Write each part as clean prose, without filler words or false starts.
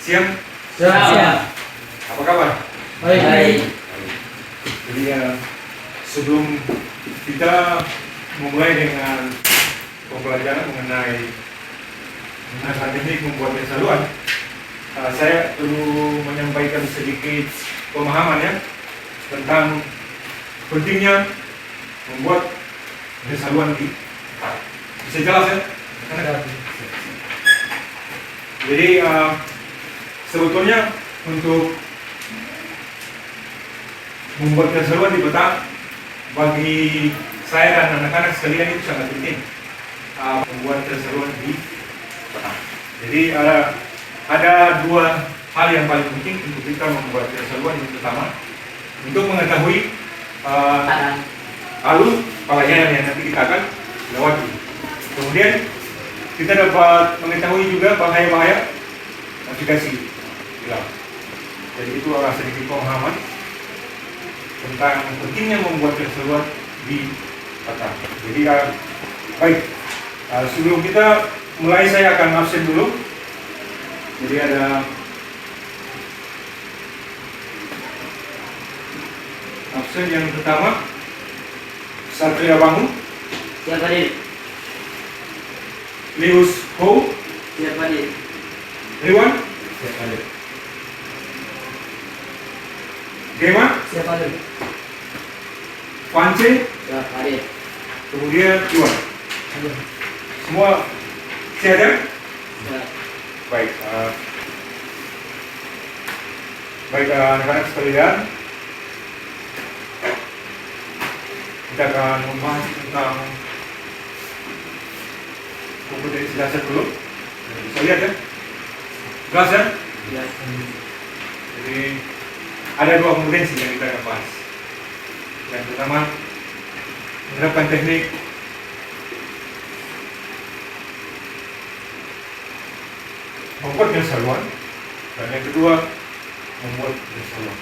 Siap? Siap. Apa kabar? Baik. Jadi sebelum kita memulai dengan pembelajaran mengenai teknik membuat saluran, saya perlu menyampaikan sedikit pemahaman ya tentang pentingnya membuat saluran di. Bisa jelas ya? Jadi sebetulnya untuk membuat keseruan di peta bagi saya dan anak-anak sekalian itu sangat penting, membuat keseruan di peta. Jadi ada dua hal yang paling penting untuk kita membuat keseruan. Yang pertama, untuk mengetahui alur pelayanan yang nanti kita akan lewati. Kemudian kita dapat mengetahui juga bahaya-bahaya navigasi. Jadi itu adalah sedikit pemahaman tentang pentingnya membuat keseruan di peta. Jadi baik, sebelum kita mulai saya akan absen dulu. Jadi ada absen yang pertama, Satria Bangun. Siap, Hadir. Lius Ho. Siap, Hadir. Riwan. Siap, Hadir. Gema. Siap, Hadir. Pance. Siap, Hadir. Kemudian Iwan. Hadir. Semua sehat ya? Siap. Baik, anak-anak sekalian, kita akan membahas tentang kompetensi dasar dulu. Bisa lihat ya? Jelas ya? Siap. Jadi ada dua kompetensi yang kita akan bahas. Yang pertama, menerapkan teknik membuat keseruan, dan yang kedua membuat keseruan.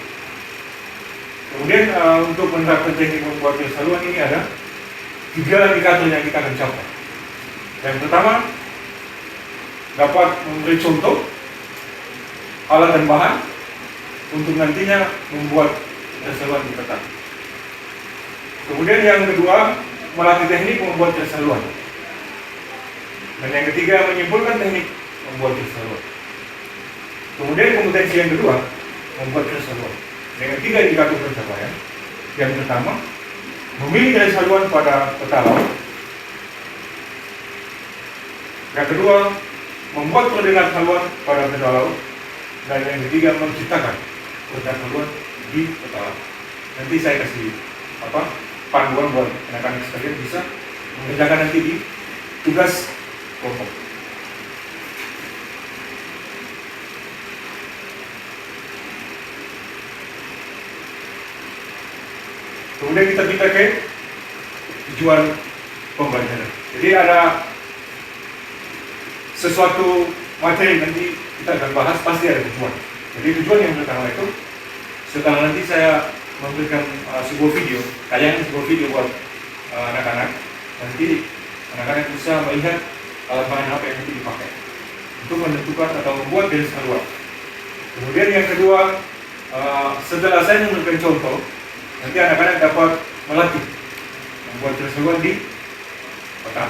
Kemudian untuk menerapkan teknik membuat keseruan ini ada 3 indikator yang kita akan capai. Yang pertama, dapat memberi contoh alat dan bahan untuk nantinya membuat keseruan di peta. Kemudian yang kedua, melatih teknik membuat keseruan. Dan yang ketiga, menyimpulkan teknik membuat keseruan. Kemudian kompetensi yang kedua, membuat keseruan dengan 3 indikator pencapaian. Yang pertama, memilih keseruan pada peta laut. Yang kedua, membuat koordinat haluan pada peta laut. Dan yang ketiga, menciptakan koordinat haluan di peta laut. Nanti saya kasih panduan buat anak-anak sekalian bisa mengerjakan nanti di tugas kelompok. Kemudian kita pindah ke tujuan pembelajaran. Jadi ada sesuatu materi nanti kita akan bahas, pasti ada tujuan. Jadi tujuan yang pertama itu, setelah nanti saya memberikan sebuah video, tayangan sebuah video buat anak-anak, nanti anak-anak bisa melihat alat bahan apa yang nanti dipakai untuk menentukan atau membuat garis haluan. Kemudian yang kedua, setelah saya memberikan contoh, nanti anak-anak dapat melatih membuat garis haluan di peta.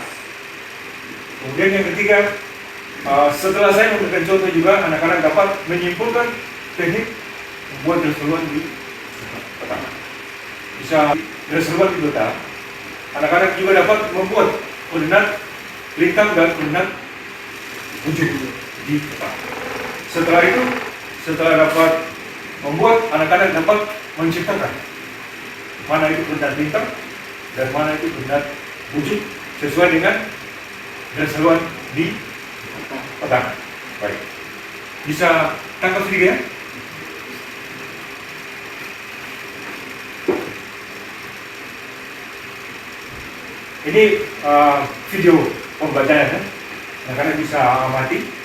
Kemudian yang ketiga, setelah saya memberikan contoh juga, anak-anak dapat menyimpulkan teknik membuat garis haluan di peta. Bisa garis haluan di peta, anak-anak juga dapat membuat koordinat lintang dan koordinat ujung di peta. Setelah itu, setelah dapat membuat, anak-anak dapat menciptakan mana itu koordinat lintang dan mana itu koordinat ujung sesuai dengan garis haluan di peta. Baik, bisa tangkap sedikit ya? Ini video pembelajaran ya, anak-anak bisa amati.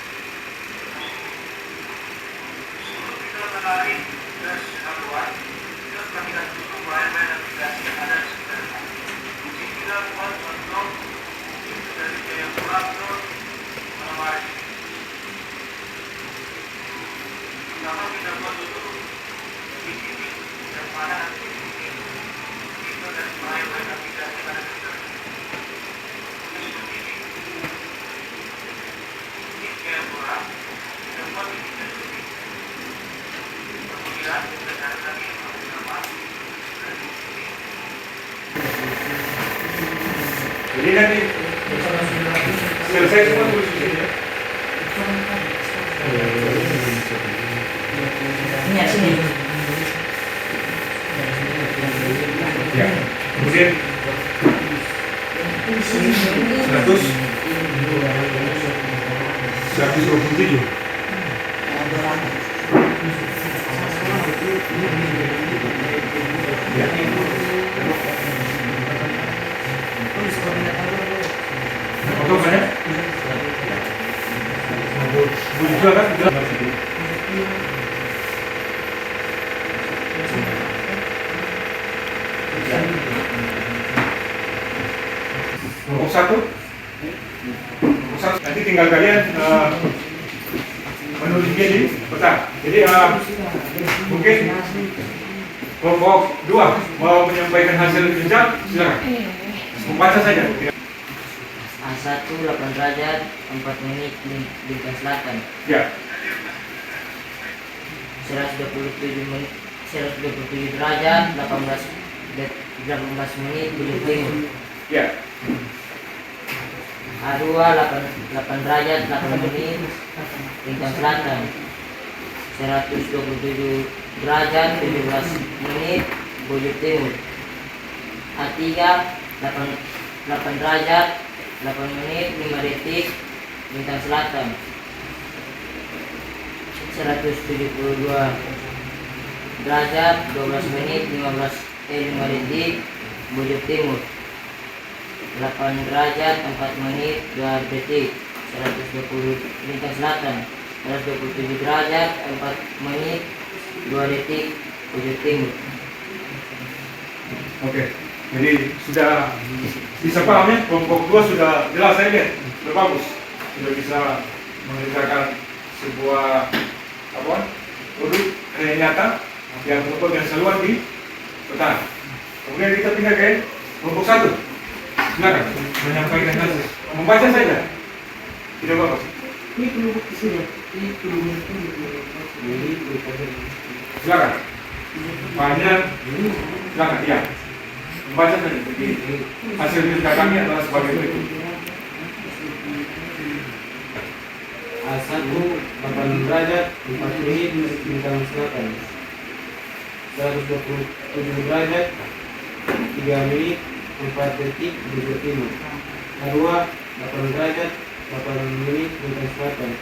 Jadi nanti selesai semua tulis di sini ya. Ini ya sini. Ya. Kemudian 127. Ya. Untuk mana? Juga kan? Nomor satu. Nanti tinggal kalian menulisnya di peta. Jadi mungkin kelompok 2 mau menyampaikan hasil kerja, silakan. Membaca saja. A1 8 derajat 4 menit bintang selatan. Ya. 127 menit 127 derajat 18 menit bujur timur. Ya. A2 8 derajat 8 menit bintang selatan. 127 derajat 17 menit bujur timur. A3 8 derajat 8 menit 5 detik bintang selatan. 172 derajat 12 menit 5 detik bujur timur. 8 derajat 4 menit 2 detik 120 bintang selatan. 127 derajat 4 menit 2 detik bujur timur. Oke. Jadi sudah bisa paham ya, kelompok 2 sudah jelas saya lihat, sudah bagus, sudah bisa mengerjakan sebuah produk karya nyata yang merupakan saluran di peta. Kemudian kita pindah ke kelompok 1. Silakan menyampaikan hasil, membaca saja, tidak apa-apa. Ini perlu bukti sudah. Ini perlu bukti. Silakan. Panjang, silakan ya. Membaca saja. Jadi hasil kerja kami adalah sebagai berikut. A1 8 derajat 4 menit bintang selatan. 127 derajat 3 menit 4 detik bujur timur. A2 8 derajat 8 menit bintang selatan.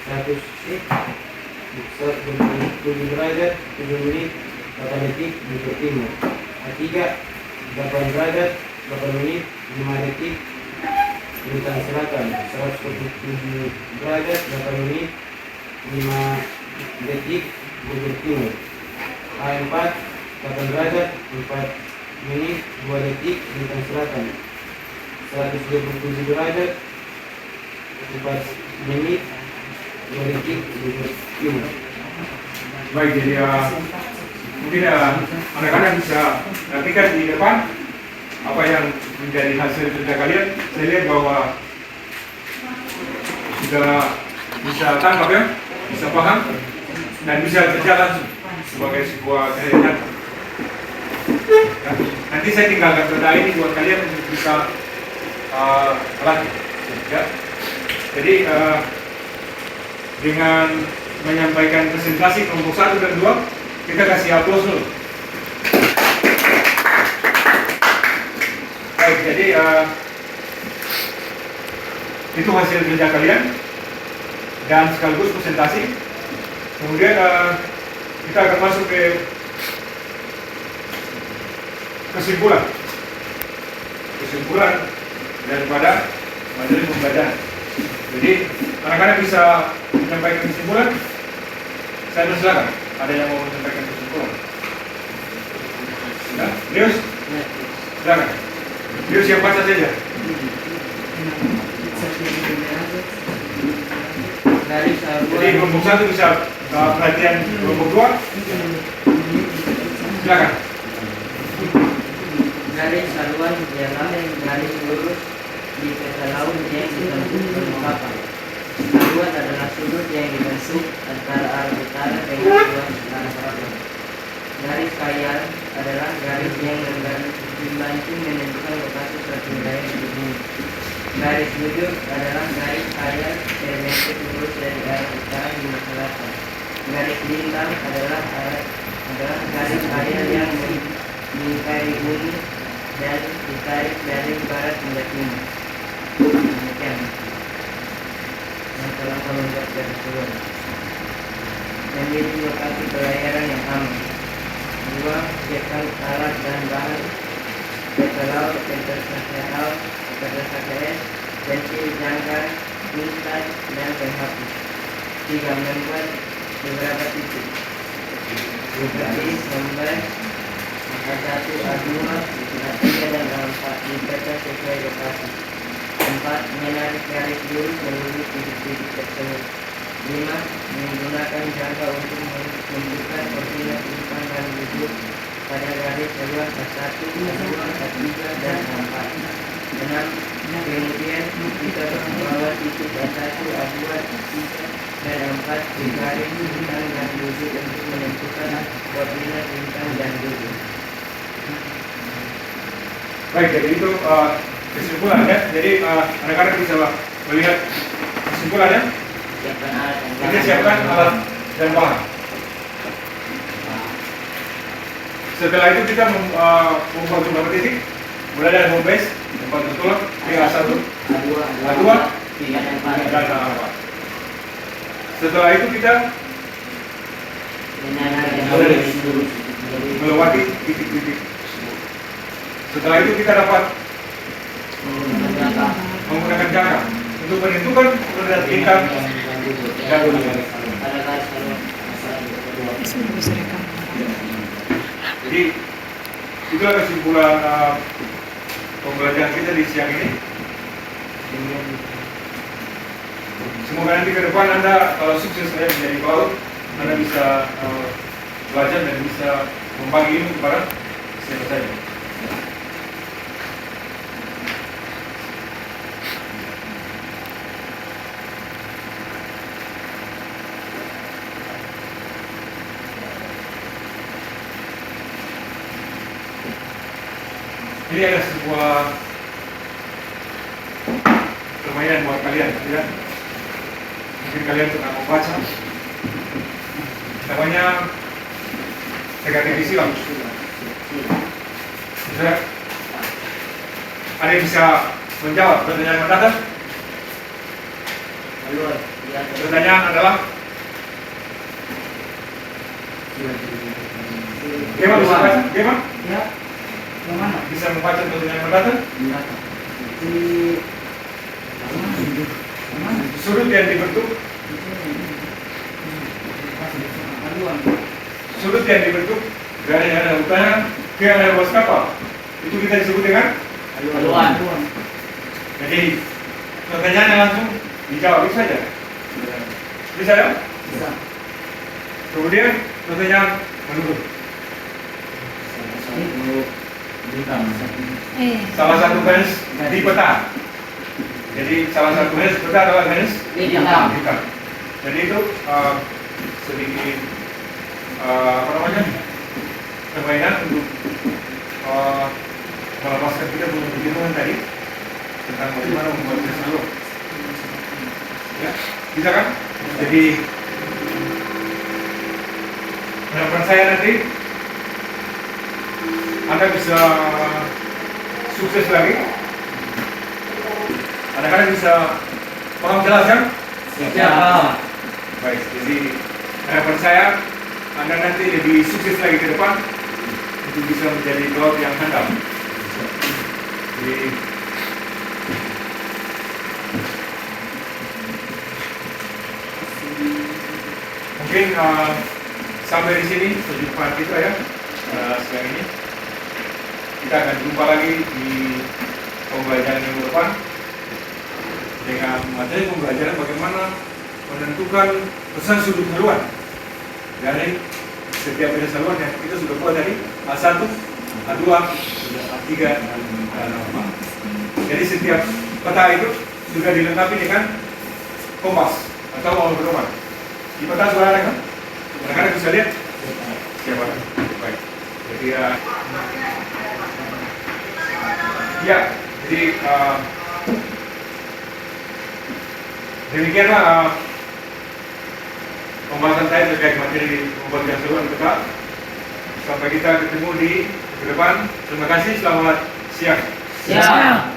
127 derajat 7 menit 8 detik bujur timur. A3 8 derajat 8 menit 5 detik bintang selatan. 127 derajat 8 menit 5 detik bujur timur. A4 8 derajat 4 menit 2 detik bintang selatan. 127 derajat 4 menit 2 detik bujur timur. Baik, jadi mungkin anak-anak bisa nantikan di depan apa yang menjadi hasil kerja kalian. Saya lihat bahwa sudah bisa tangkap ya, bisa paham dan bisa kerja langsung sebagai sebuah karya nyata. Nah, nanti saya tinggalkan peta ini buat kalian untuk bisa latih ya. Jadi dengan menyampaikan presentasi kelompok 1 dan 2, kita kasih aplaus dulu. Baik, jadi itu hasil kerja kalian dan sekaligus presentasi. Kemudian kita akan masuk ke kesimpulan daripada materi pembelajaran. Jadi anak-anak bisa menyampaikan kesimpulan. Saya persilakan. Ada yang mau menyampaikan kesimpulan? Nah, Lius, silakan. Lius yang baca saja. garis Jadi haluan kelompok 1 bisa perhatian kelompok 2. Silakan. garis haluan ialah garis lurus di peta laut yang dibentuk permukaan. Haluan adalah sudut yang dibentuk antara arah utara dengan luas arah selatan. Garis khayal adalah garis yang membantu menentukan lokasi suatu wilayah di bumi. Garis jujur adalah garis khayal berbentuk lurus dari arah utara hingga selatan. Garis lintang adalah garis khayal yang melingkari bumi dan ditarik dari barat hingga timur. Demikian yang telah membuat garis haluan. Memilih lokasi pelayaran yang aman. 2. Siapkan alat dan bahan peta laut, peta spasial, peta KTS, pensil jangka, tinta, dan penghapus. 3. Membuat beberapa titik seperti gambar A1, A2, A3, dan A4 di peta sesuai lokasi. 4. Menarik garis lurus menuju titik-titik tersebut. 5. Menggunakan jangka untuk menunjukkan koordinat depan dan wujud pada garis haluan A1, A2, A3, dan A4. 6. Kemudian kita membawa titik A1, A2, A3, dan A4 di garis bintang dan wujud untuk menentukan koordinat bintang dan wujud. Baik, jadi itu kesimpulan ya. Jadi anak-anak bisa melihat kesimpulannya. Siapkan alat dan Kita siapkan alat dan bahan. Setelah itu kita membuat beberapa titik, mulai dari home base, tempat bertolak, A1, A2, dan A4. Setelah itu kita melewati titik-titik. Setelah itu kita dapat menggunakan jangka untuk menentukan koordinat bintang dan wujud. Jadi itulah kesimpulan pembelajaran kita di siang ini. Semoga nanti ke depan Anda kalau sukses menjadi pelaut, Anda bisa belajar dan bisa membagi ilmu kepada siapa saja. Ini ada sebuah permainan buat kalian, ya. Mungkin kalian pernah membaca. Namanya teka-teki silang. Bisa? Ada yang bisa menjawab pertanyaan mendatang? Pertanyaan adalah, gimana bisa baca? Gimana? Ya, yang mana? Bisa membaca pertanyaan mendatang? Sudut yang dibentuk, dari arah utara ke arah luas kapal, itu kita sebut dengan Haluan. Jadi pertanyaannya langsung dijawab itu saja. Bisa ya? Bisa. Kemudian pertanyaan menurut salah satu garis di peta. Jadi salah satu garis peta adalah garis Bintang. bintang. Jadi itu sedikit permainan untuk melepaskan kita kebingungan tadi tentang bagaimana membuat garis haluan. Ya, bisa kan? Jadi harapan saya nanti Anda bisa sukses lagi. Anak-anak bisa paham jelas kan? Siap. Baik, jadi harapan saya Anda nanti lebih sukses lagi ke depan untuk bisa menjadi pelaut yang handal. Jadi mungkin sampai di sini perjumpaan kita ya siang ini. Kita akan jumpa lagi di pembelajaran minggu depan dengan materi pembelajaran bagaimana menentukan pesan sudut haluan dari setiap jenis haluan yang kita sudah buat tadi, A1, A2, A3, dan A4. Jadi setiap peta itu sudah dilengkapi dengan kompas atau awal pedoman. Di peta sudah ada kan? Anak-anak bisa lihat? Siapa? Baik. Jadi ya, jadi demikianlah pembahasan saya terkait materi pembagian seruan peta. Sampai kita ketemu di depan. Terima kasih. Selamat siang. Siap.